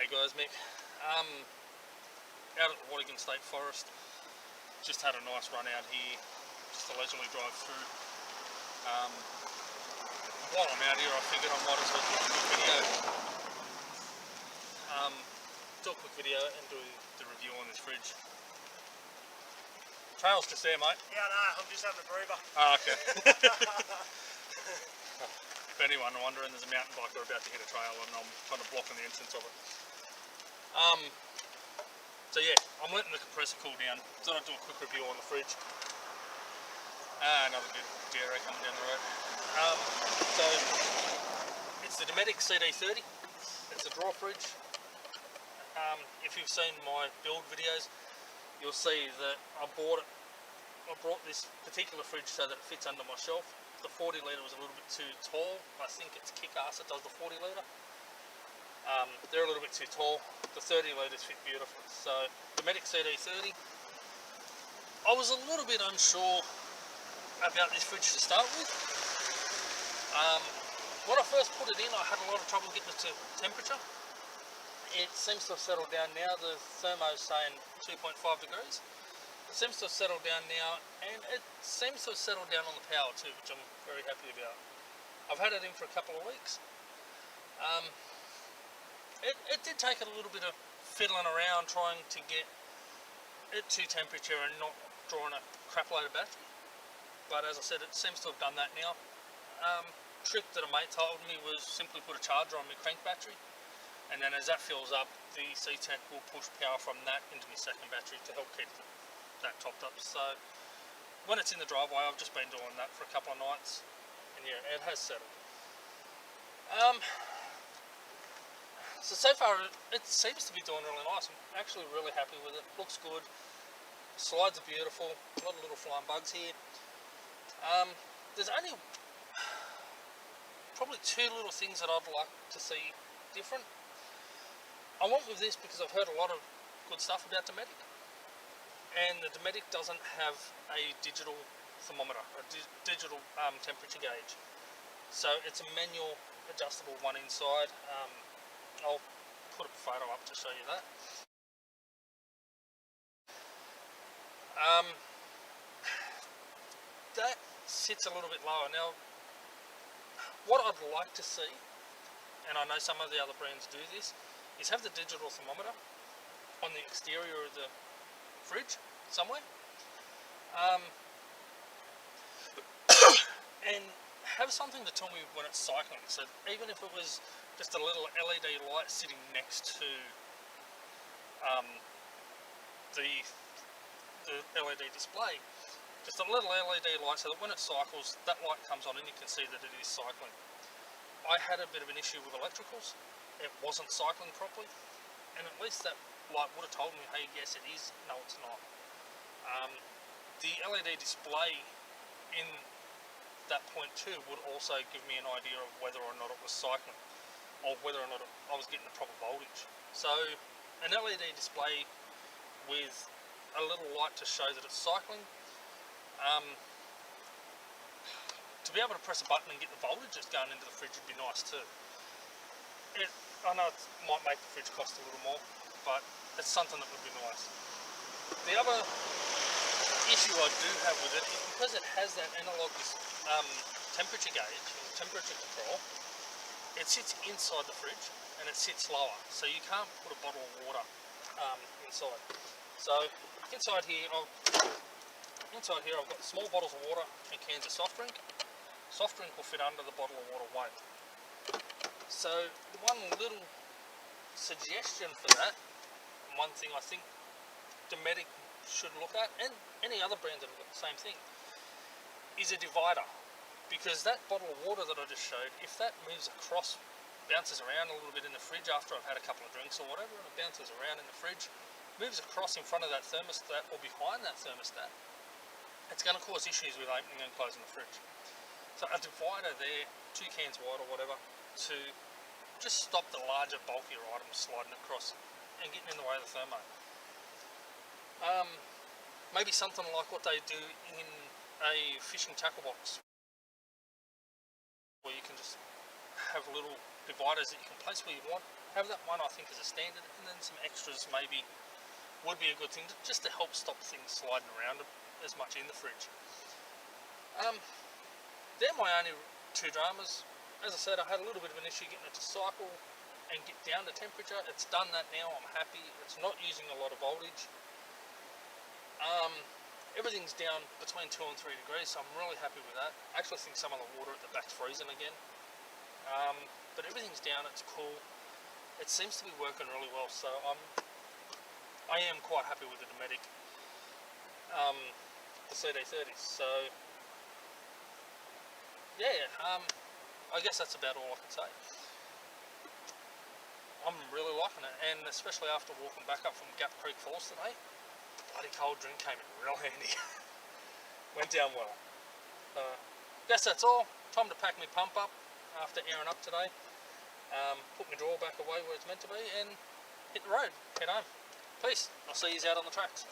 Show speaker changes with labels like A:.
A: guys, Mick. Out at the Waterton State Forest, just had a nice run out here, just to leisurely drive through. While I'm out here, I figured I might as well do a quick video. Do a quick video and do the review on this fridge. Trail's just there, mate.
B: Yeah, no, I'm just having a breather.
A: Ah, okay. If anyone wondering, there's a mountain biker about to hit a trail and I'm kind of blocking the entrance of it. So yeah, I'm letting the compressor cool down. Thought I'd do a quick review on the fridge. Another good Pajero coming down the road. So it's the Dometic CD-30. It's a drawer fridge. If you've seen my build videos, you'll see that I brought this particular fridge so that it fits under my shelf. The 40 litre was a little bit too tall. I think it's Kick-Ass that does the 40 litre. They're a little bit too tall. The 30 litres fit beautifully. So Dometic CD-30. I was a little bit unsure about this fridge to start with. When I first put it in, I had a lot of trouble getting it to temperature. It seems to have settled down now. The thermo's saying 2.5 degrees. It seems to have settled down now, and it seems to have settled down on the power too, which I'm very happy about. I've had it in for a couple of weeks. It did take a little bit of fiddling around trying to get it to temperature and not drawing a crap load of battery. But as I said, it seems to have done that now. Trick that a mate told me was simply put a charger on my crank battery, and then as that fills up, the C-Tank will push power from that into my second battery to help keep that topped up. So when it's in the driveway, I've just been doing that for a couple of nights, and yeah, it has settled. So far it seems to be doing really nice. I'm actually really happy with it. Looks good. Slides are beautiful. A lot of little flying bugs here. There's only probably two little things that I'd like to see different. I went with this because I've heard a lot of good stuff about Dometic, and the Dometic doesn't have a digital thermometer, a digital temperature gauge. So it's a manual adjustable one inside. I'll put a photo up to show you that. That sits a little bit lower. Now, what I'd like to see, and I know some of the other brands do this, is have the digital thermometer on the exterior of the fridge somewhere. And have something to tell me when it's cycling. So even if it was just a little LED light sitting next to the LED display, just a little LED light so that when it cycles, that light comes on and you can see that it is cycling. I had a bit of an issue with electricals. It wasn't cycling properly, and at least that light would have told me, hey, yes it is, no it's not. The LED display in that point too would also give me an idea of whether or not it was cycling, or whether or not I was getting the proper voltage. So an LED display with a little light to show that it's cycling, to be able to press a button and get the voltage that's going into the fridge would be nice too. I know it might make the fridge cost a little more, but it's something that would be nice. The other issue I do have with it is because it has that analog temperature gauge, temperature control, it sits inside the fridge and it sits lower, so you can't put a bottle of water inside. So inside here I've got small bottles of water and cans of soft drink. Soft drink will fit under the bottle of water weight. So one little suggestion for that, one thing I think Dometic should look at, and any other brand that have got the same thing, is a divider. Because that bottle of water that I just showed, if that moves across, bounces around a little bit in the fridge after I've had a couple of drinks or whatever, and it bounces around in the fridge, moves across in front of that thermostat or behind that thermostat, it's going to cause issues with opening and closing the fridge. So a divider there, 2 cans wide or whatever, to just stop the larger, bulkier items sliding across and getting in the way of the thermo. Maybe something like what they do in a fishing tackle box, where you can just have little dividers that you can place where you want. Have that one, I think, as a standard, and then some extras maybe would be a good thing just to help stop things sliding around as much in the fridge. They're my only two dramas. As I said, I had a little bit of an issue getting it to cycle and get down to temperature. It's done that now, I'm happy. It's not using a lot of voltage. Everything's down between 2 and 3 degrees, so I'm really happy with that. I actually think some of the water at the back's freezing again. But everything's down, it's cool. It seems to be working really well, so I am quite happy with the Dometic, the CD-30. So yeah, I guess that's about all I can say. I'm really liking it, and especially after walking back up from Gap Creek Falls today, bloody cold drink came in real handy. Went down well. Guess that's all. Time to pack my pump up after airing up today. Put my drawer back away where it's meant to be and hit the road, head home. Peace. I'll see you out on the tracks.